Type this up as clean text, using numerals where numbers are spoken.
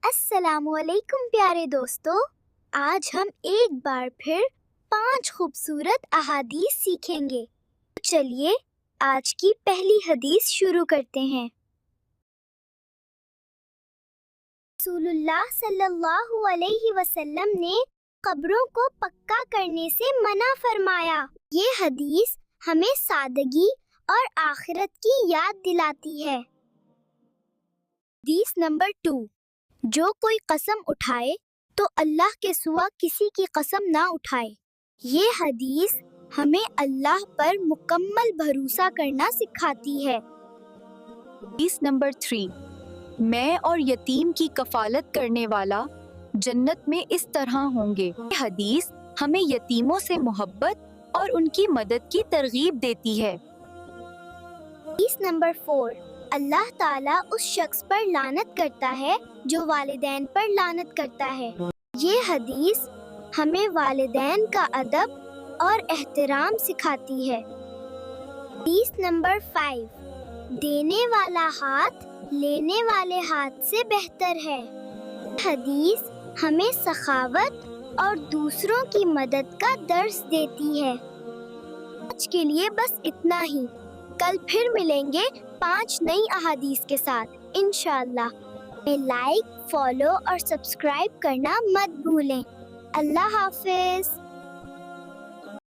السلام علیکم پیارے دوستو، آج ہم ایک بار پھر 5 خوبصورت احادیث سیکھیں گے۔ چلیے آج کی پہلی حدیث شروع کرتے ہیں۔ رسول اللہ صلی اللہ علیہ وسلم نے قبروں کو پکا کرنے سے منع فرمایا۔ یہ حدیث ہمیں سادگی اور آخرت کی یاد دلاتی ہے۔ حدیث نمبر 2، جو کوئی قسم اٹھائے تو اللہ کے سوا کسی کی قسم نہ اٹھائے۔ یہ حدیث ہمیں اللہ پر مکمل بھروسہ کرنا سکھاتی ہے۔ حدیث نمبر 3، میں اور یتیم کی کفالت کرنے والا جنت میں اس طرح ہوں گے۔ یہ حدیث ہمیں یتیموں سے محبت اور ان کی مدد کی ترغیب دیتی ہے۔ حدیث نمبر 4، اللہ تعالیٰ اس شخص پر لعنت کرتا ہے جو والدین پر لعنت کرتا ہے۔ یہ حدیث ہمیں والدین کا ادب اور احترام سکھاتی ہے۔ حدیث نمبر 5، دینے والا ہاتھ لینے والے ہاتھ سے بہتر ہے۔ حدیث ہمیں سخاوت اور دوسروں کی مدد کا درس دیتی ہے۔ آج کے لیے بس اتنا ہی، کل پھر ملیں گے 5 نئی احادیث کے ساتھ انشاءاللہ۔ لائک، فالو اور سبسکرائب کرنا مت بھولیں۔ اللہ حافظ۔